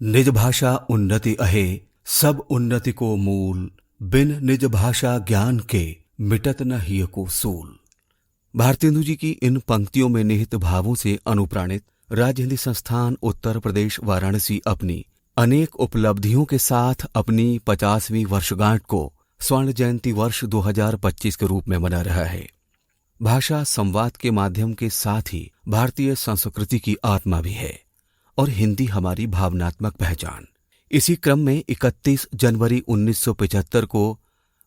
निज भाषा उन्नति अहे, सब उन्नति को मूल। बिन निज भाषा ज्ञान के, मिटत न हिय को सूल। भारतेंदु जी की इन पंक्तियों में निहित भावों से अनुप्राणित राज्य हिंदी संस्थान उत्तर प्रदेश वाराणसी अपनी अनेक उपलब्धियों के साथ अपनी 50वीं वर्षगांठ को स्वर्ण जयंती वर्ष 2025 के रूप में मना रहा है। भाषा संवाद के माध्यम के साथ ही भारतीय संस्कृति की आत्मा भी है और हिंदी हमारी भावनात्मक पहचान। इसी क्रम में 31 जनवरी 1975 को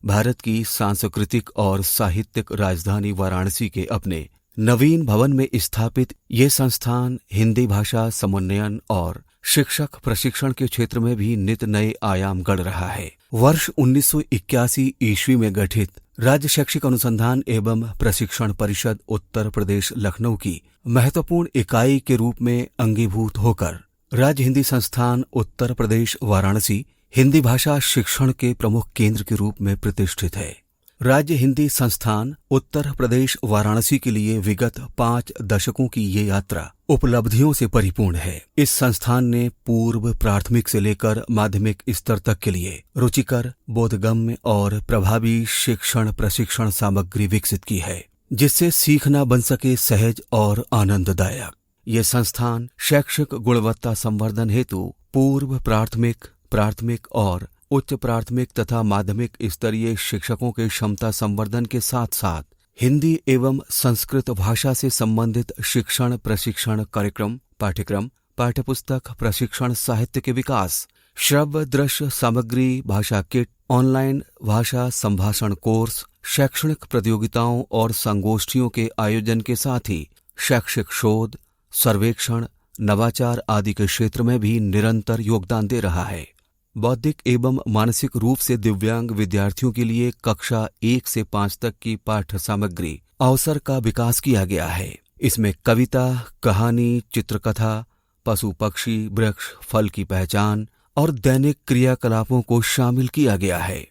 भारत की सांस्कृतिक और साहित्यिक राजधानी वाराणसी के अपने नवीन भवन में स्थापित ये संस्थान हिंदी भाषा समन्वयन और शिक्षक प्रशिक्षण के क्षेत्र में भी नित नए आयाम गढ़ रहा है। वर्ष 1981 ईस्वी में गठित राज्य शैक्षिक अनुसंधान एवं प्रशिक्षण परिषद उत्तर प्रदेश लखनऊ की महत्वपूर्ण इकाई के रूप में अंगीभूत होकर राज्य हिंदी संस्थान उत्तर प्रदेश वाराणसी हिंदी भाषा शिक्षण के प्रमुख केंद्र के रूप में प्रतिष्ठित है। राज्य हिंदी संस्थान उत्तर प्रदेश वाराणसी के लिए विगत 5 दशकों की ये यात्रा उपलब्धियों से परिपूर्ण है। इस संस्थान ने पूर्व प्राथमिक से लेकर माध्यमिक स्तर तक के लिए रुचिकर, बोधगम्य और प्रभावी शिक्षण प्रशिक्षण सामग्री विकसित की है, जिससे सीखना बन सके सहज और आनंददायक। ये संस्थान शैक्षिक गुणवत्ता संवर्धन हेतु पूर्व प्राथमिक और उच्च प्राथमिक तथा माध्यमिक स्तरीय शिक्षकों के क्षमता संवर्धन के साथ साथ हिंदी एवं संस्कृत भाषा से संबंधित शिक्षण प्रशिक्षण कार्यक्रम, पाठ्यक्रम, पाठ्यपुस्तक, प्रशिक्षण साहित्य के विकास, श्रव्य दृश्य सामग्री, भाषा किट, ऑनलाइन भाषा संभाषण कोर्स, शैक्षणिक प्रतियोगिताओं और संगोष्ठियों के आयोजन के साथ ही शैक्षिक शोध, सर्वेक्षण, नवाचार आदि के क्षेत्र में भी निरंतर योगदान दे रहा है। बौद्धिक एवं मानसिक रूप से दिव्यांग विद्यार्थियों के लिए कक्षा 1 से 5 तक की पाठ्य सामग्री अवसर का विकास किया गया है। इसमें कविता, कहानी, चित्रकथा, पशु पक्षी, वृक्ष, फल की पहचान और दैनिक क्रियाकलापों को शामिल किया गया है।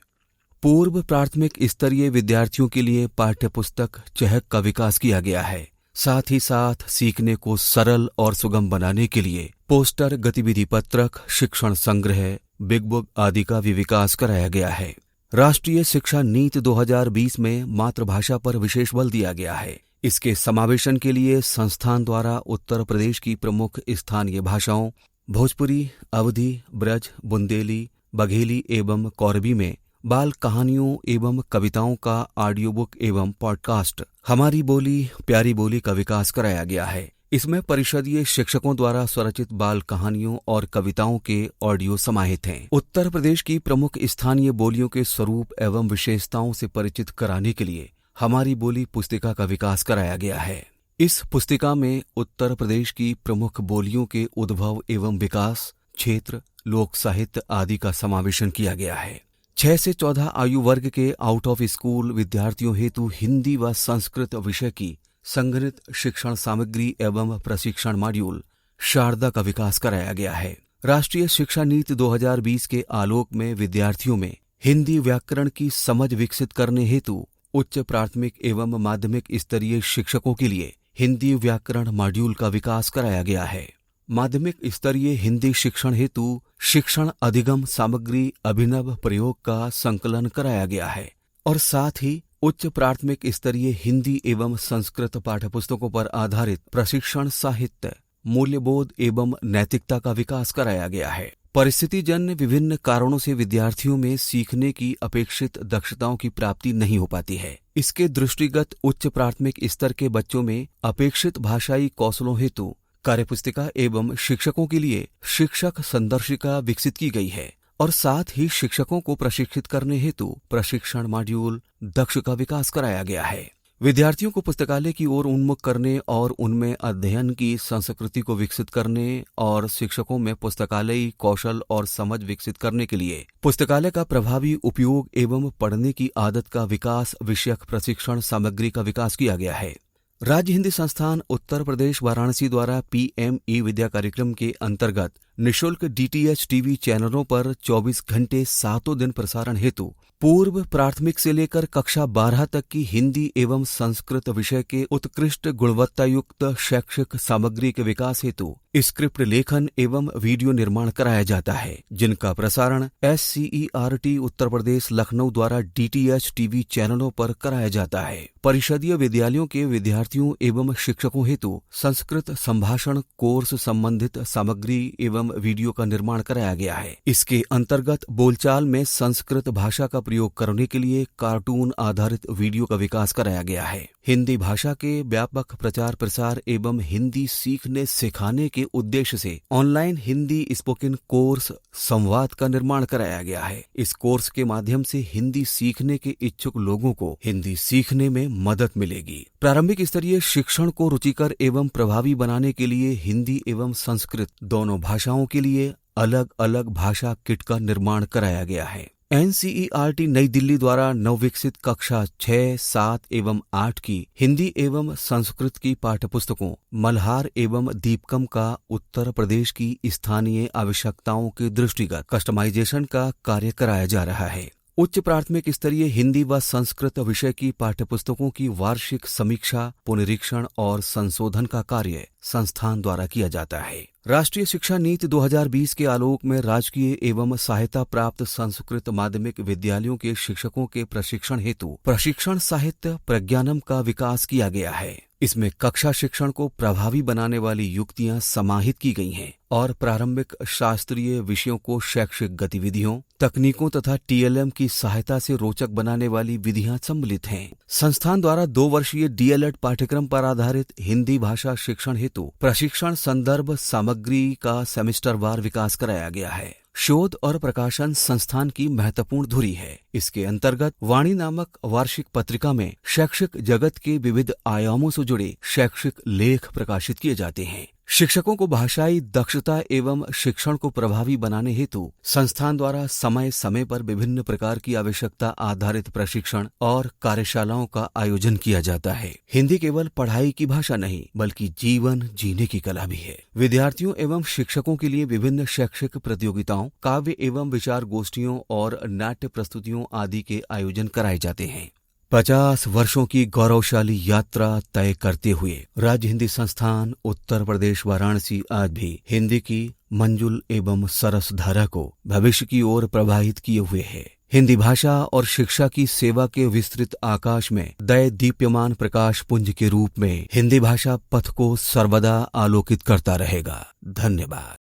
पूर्व प्राथमिक स्तरीय विद्यार्थियों के लिए पाठ्य पुस्तक चहक का विकास किया गया है। साथ ही साथ सीखने को सरल और सुगम बनाने के लिए पोस्टर, गतिविधि पत्रक, शिक्षण संग्रह, बिग बुक आदि का भी विकास कराया गया है। राष्ट्रीय शिक्षा नीति 2020 में मातृभाषा पर विशेष बल दिया गया है। इसके समावेशन के लिए संस्थान द्वारा उत्तर प्रदेश की प्रमुख स्थानीय भाषाओं भोजपुरी, अवधी, ब्रज, बुंदेली, बघेली एवं कौरबी में बाल कहानियों एवं कविताओं का ऑडियो बुक एवं पॉडकास्ट हमारी बोली प्यारी बोली का विकास कराया गया है। इसमें परिषदीय शिक्षकों द्वारा स्वरचित बाल कहानियों और कविताओं के ऑडियो समाहित हैं। उत्तर प्रदेश की प्रमुख स्थानीय बोलियों के स्वरूप एवं विशेषताओं से परिचित कराने के लिए हमारी बोली पुस्तिका का विकास कराया गया है। इस पुस्तिका में उत्तर प्रदेश की प्रमुख बोलियों के उद्भव एवं विकास, क्षेत्र, लोक साहित्य आदि का समावेशन किया गया है। 6 से 14 आयु वर्ग के आउट ऑफ स्कूल विद्यार्थियों हेतु हिंदी व संस्कृत विषय की संगणित शिक्षण सामग्री एवं प्रशिक्षण मॉड्यूल शारदा का विकास कराया गया है। राष्ट्रीय शिक्षा नीति 2020 के आलोक में विद्यार्थियों में हिंदी व्याकरण की समझ विकसित करने हेतु उच्च प्राथमिक एवं माध्यमिक स्तरीय शिक्षकों के लिए हिंदी व्याकरण मॉड्यूल का विकास कराया गया है। माध्यमिक स्तरीय हिंदी शिक्षण हेतु शिक्षण अधिगम सामग्री अभिनव प्रयोग का संकलन कराया गया है और साथ ही उच्च प्राथमिक स्तरीय हिंदी एवं संस्कृत पाठ्यपुस्तकों पर आधारित प्रशिक्षण साहित्य, मूल्यबोध एवं नैतिकता का विकास कराया गया है। परिस्थितिजन्य विभिन्न कारणों से विद्यार्थियों में सीखने की अपेक्षित दक्षताओं की प्राप्ति नहीं हो पाती है। इसके दृष्टिगत उच्च प्राथमिक स्तर के बच्चों में अपेक्षित भाषाई कौशलों हेतु कार्यपुस्तिका एवं शिक्षकों के लिए शिक्षक संदर्शिका विकसित की गई है और साथ ही शिक्षकों को प्रशिक्षित करने हेतु प्रशिक्षण मॉड्यूल दक्ष का विकास कराया गया है। विद्यार्थियों को पुस्तकालय की ओर उन्मुख करने और उनमें अध्ययन की संस्कृति को विकसित करने और शिक्षकों में पुस्तकालयी कौशल और समझ विकसित करने के लिए पुस्तकालय का प्रभावी उपयोग एवं पढ़ने की आदत का विकास विषयक प्रशिक्षण सामग्री का विकास किया गया है। राज्य हिंदी संस्थान उत्तर प्रदेश वाराणसी द्वारा PM ई-विद्या कार्यक्रम के अंतर्गत निःशुल्क DTH टीवी चैनलों पर 24 घंटे 7 दिन प्रसारण हेतु पूर्व प्राथमिक से लेकर कक्षा 12 तक की हिंदी एवं संस्कृत विषय के उत्कृष्ट गुणवत्तायुक्त शैक्षिक सामग्री के विकास हेतु स्क्रिप्ट लेखन एवं वीडियो निर्माण कराया जाता है, जिनका प्रसारण SCERT उत्तर प्रदेश लखनऊ द्वारा DTH टीवी चैनलों पर कराया जाता है। परिषदीय विद्यालयों के विद्यार्थियों एवं शिक्षकों हेतु संस्कृत संभाषण कोर्स संबंधित सामग्री एवं वीडियो का निर्माण कराया गया है। इसके अंतर्गत बोलचाल में संस्कृत भाषा का प्रयोग करने के लिए कार्टून आधारित वीडियो का विकास कराया गया है। हिंदी भाषा के व्यापक प्रचार प्रसार एवं हिंदी सीखने सिखाने के उद्देश्य से ऑनलाइन हिंदी स्पोकन कोर्स संवाद का निर्माण कराया गया है। इस कोर्स के माध्यम से हिंदी सीखने के इच्छुक लोगों को हिंदी सीखने में मदद मिलेगी। प्रारंभिक स्तरीय शिक्षण को रुचिकर एवं प्रभावी बनाने के लिए हिंदी एवं संस्कृत दोनों भाषाओं के लिए अलग अलग भाषा किट का निर्माण कराया गया है। NCERT नई दिल्ली द्वारा नवविकसित कक्षा 6, 7 एवं 8 की हिंदी एवं संस्कृत की पाठ्यपुस्तकों मल्हार एवं दीपकम का उत्तर प्रदेश की स्थानीय आवश्यकताओं के दृष्टिगत कस्टमाइजेशन का कार्य कराया जा रहा है। उच्च प्राथमिक स्तरीय हिंदी व संस्कृत विषय की पाठ्यपुस्तकों की वार्षिक समीक्षा, पुनरीक्षण और संशोधन का कार्य संस्थान द्वारा किया जाता है। राष्ट्रीय शिक्षा नीति 2020 के आलोक में राजकीय एवं सहायता प्राप्त संस्कृत माध्यमिक विद्यालयों के शिक्षकों के प्रशिक्षण हेतु प्रशिक्षण साहित्य प्रज्ञानम का विकास किया गया है। इसमें कक्षा शिक्षण को प्रभावी बनाने वाली युक्तियां समाहित की गई हैं और प्रारंभिक शास्त्रीय विषयों को शैक्षिक गतिविधियों, तकनीकों तथा TLM की सहायता से रोचक बनाने वाली विधियां सम्मिलित हैं। संस्थान द्वारा 2 वर्षीय DLED पाठ्यक्रम पर आधारित हिंदी भाषा शिक्षण हेतु प्रशिक्षण संदर्भ सामग्री का सेमेस्टरवार विकास कराया गया है। शोध और प्रकाशन संस्थान की महत्वपूर्ण धुरी है। इसके अंतर्गत वाणी नामक वार्षिक पत्रिका में शैक्षिक जगत के विविध आयामों से जुड़े शैक्षिक लेख प्रकाशित किए जाते हैं। शिक्षकों को भाषाई दक्षता एवं शिक्षण को प्रभावी बनाने हेतु संस्थान द्वारा समय समय पर विभिन्न प्रकार की आवश्यकता आधारित प्रशिक्षण और कार्यशालाओं का आयोजन किया जाता है। हिंदी केवल पढ़ाई की भाषा नहीं बल्कि जीवन जीने की कला भी है। विद्यार्थियों एवं शिक्षकों के लिए विभिन्न शैक्षिक प्रतियोगिताओं, काव्य एवं विचार गोष्ठियों और नाट्य प्रस्तुतियों आदि के आयोजन कराए जाते हैं। 50 वर्षों की गौरवशाली यात्रा तय करते हुए राज्य हिंदी संस्थान उत्तर प्रदेश वाराणसी आज भी हिंदी की मंजुल एवं सरस धारा को भविष्य की ओर प्रवाहित किए हुए है। हिंदी भाषा और शिक्षा की सेवा के विस्तृत आकाश में दय दीप्यमान प्रकाश पुंज के रूप में हिंदी भाषा पथ को सर्वदा आलोकित करता रहेगा। धन्यवाद।